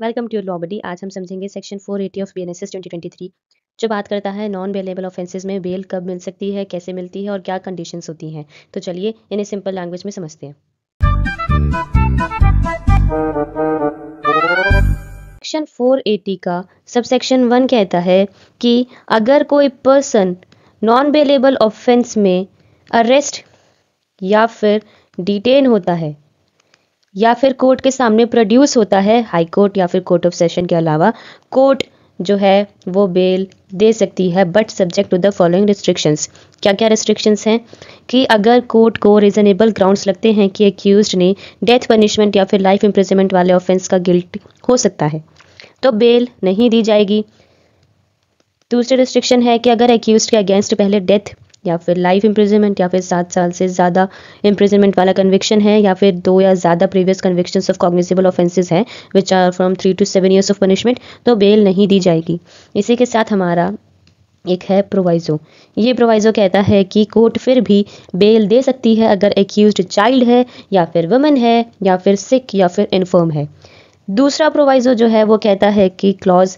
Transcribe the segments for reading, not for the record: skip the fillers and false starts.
Welcome to your law बडी। आज हम समझेंगे सेक्शन 480 ऑफ बीएनएसएस 2023 जो बात करता है नॉन बेलेबल ऑफेंसेस में बेल कब मिल सकती है, कैसे मिलती है और क्या कंडीशंस होती हैं। तो चलिए इन्हें सिंपल लैंग्वेज में समझते हैं। सेक्शन 480 का सबसेक्शन 1 कहता है कि अगर कोई पर्सन नॉन बेलेबल ऑफेंस में अरेस्ट या फिर डिटेन होता है या फिर कोर्ट के सामने प्रोड्यूस होता है, हाई कोर्ट या फिर कोर्ट ऑफ सेशन के अलावा कोर्ट जो है वो बेल दे सकती है, but subject to the following restrictions. क्या क्या रिस्ट्रिक्शंस हैं कि अगर कोर्ट को रीजनेबल ग्राउंड्स लगते हैं कि एक्यूज्ड ने डेथ पनिशमेंट या फिर लाइफ इम्प्रिजनमेंट वाले ऑफेंस का गिल्ट हो सकता है तो बेल नहीं दी जाएगी। दूसरी रिस्ट्रिक्शन है कि अगर एक्यूज्ड के अगेंस्ट पहले डेथ या फिर लाइफ इम्प्रिजनमेंट या फिर 7 साल से ज़्यादा इम्प्रिजनमेंट वाला कन्विक्शन है या फिर 2 या ज़्यादा previous convictions of cognizable offences हैं which are from 3 to 7 years of punishment, तो बेल नहीं दी जाएगी। इसी के साथ हमारा एक है प्रोवाइजो। ये प्रोवाइजो कहता है कि कोर्ट फिर भी बेल दे सकती है अगर एक्यूज्ड चाइल्ड है या फिर वुमेन है या फिर सिक या फिर इन्फर्म है। दूसरा प्रोवाइजो जो है वो कहता है कि क्लॉज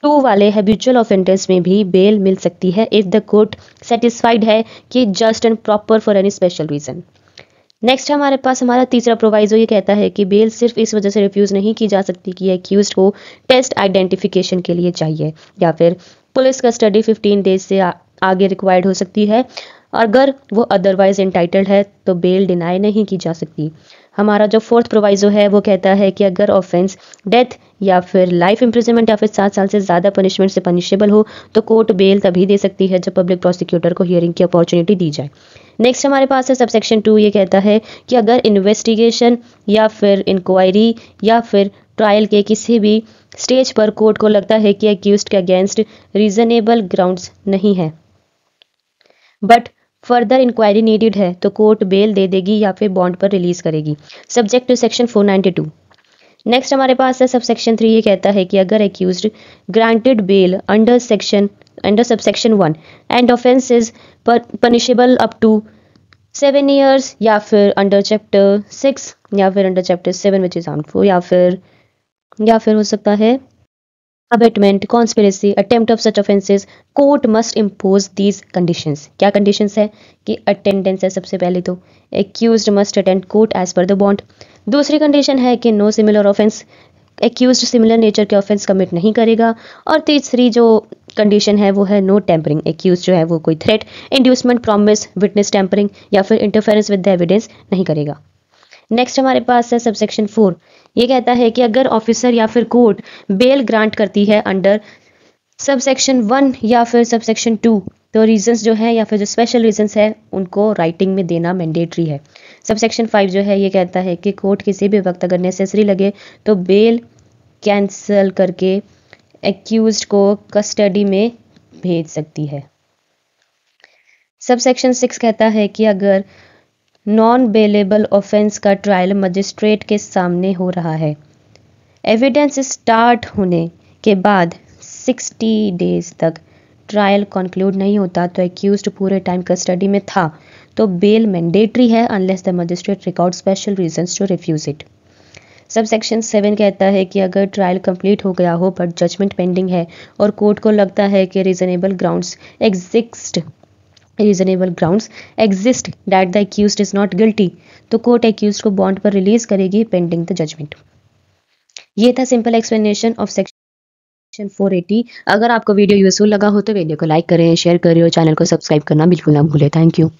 2 वाले हैबिचुअल ऑफेंडर्स में भी बेल मिल सकती है इफ द कोर्ट सेटिस्फाइड है कि just and proper for any special reason. Next हमारे पास हमारा तीसरा प्रोवाइजो ये कहता है कि बेल सिर्फ इस वजह से रिफ्यूज़ नहीं की जा सकती कि एक्यूज्ड को टेस्ट आइडेंटिफिकेशन के लिए चाहिए या फिर पुलिस कस्टडी 15 डेज से आगे रिक्वायर्ड हो सकती है। अगर वो अदरवाइज इंटाइटल्ड है तो बेल डिनाई नहीं की जा सकती। हमारा जो फोर्थ प्रोवाइजो है वो कहता है कि अगर ऑफेंस डेथ या फिर लाइफ इम्प्रिजनमेंट या फिर 7 साल से ज़्यादा पनिशमेंट से पनिशेबल हो तो कोर्ट बेल तभी दे सकती है जब पब्लिक प्रोसिक्यूटर को हियरिंग की अपॉर्चुनिटी दी जाए। नेक्स्ट हमारे पास है सबसेक्शन 2। ये कहता है कि अगर इन्वेस्टिगेशन या फिर इंक्वायरी या फिर ट्रायल के किसी भी स्टेज पर कोर्ट को लगता है कि एक्यूज्ड के अगेंस्ट रीजनेबल ग्राउंड्स नहीं है बट फर्दर इंक्वायरी नीडेड है तो कोर्ट बेल दे देगी या फिर बॉन्ड पर रिलीज करेगी, सब्जेक्ट टू सेक्शन 492। नेक्स्ट हमारे पास है सबसेक्शन 3। ये कहता है कि अगर accused granted bail under subsection 1 and offence is punishable up to 7 years या फिर अंडर चैप्टर 6 या फिर under chapter 7 which is harmful या फिर हो सकता है abetment, conspiracy, attempt of such offences, court must impose these conditions. क्या कंडीशंस है कि अटेंडेंस है सबसे पहले तो, accused must attend court as per the bond. दूसरी कंडीशन है कि no similar offence, accused similar nature के ऑफेंस कमिट नहीं करेगा। और तीसरी जो कंडीशन है वो है नो टेम्परिंग, एक्यूज जो है वो कोई threat, inducement, promise, witness tampering या फिर इंटरफेरेंस विद द एविडेंस नहीं करेगा। नेक्स्ट हमारे पास है सबसेक्शन 4। ये कहता है कि अगर ऑफिसर या फिर कोर्ट बेल ग्रांट करती है अंडर सबसेक्शन 1 या फिर सबसेक्शन 2 तो रीजंस जो है या फिर जो स्पेशल रीजंस है उनको राइटिंग में देना मैंडेटरी है। सबसेक्शन 5 जो है ये कहता है कि कोर्ट किसी भी वक्त अगर नेसेसरी लगे तो बेल कैंसिल करके एक्यूज्ड को कस्टडी में भेज सकती है। सबसेक्शन 6 कहता है कि अगर नॉन बेलेबल ऑफेंस का ट्रायल मजिस्ट्रेट के सामने हो रहा है, एविडेंस स्टार्ट होने के बाद 60 डेज तक ट्रायल कंक्लूड नहीं होता तो एक्यूज्ड पूरे टाइम कस्टडी में था तो बेल मैंडेटरी है unless the magistrate record special reasons to refuse it. Subsection 7 कहता है कि अगर ट्रायल कंप्लीट हो गया हो बट जजमेंट पेंडिंग है और कोर्ट को लगता है कि reasonable grounds exist that the accused is not guilty तो कोर्ट एक्यूज्ड को बॉन्ड पर रिलीज करेगी पेंडिंग द जजमेंट। ये था सिंपल एक्सप्लेनेशन ऑफ सेक्शन 480। अगर आपको वीडियो यूजफुल लगा हो तो वीडियो को लाइक करें, शेयर करें और चैनल को सब्सक्राइब करना बिल्कुल ना भूलें। Thank you.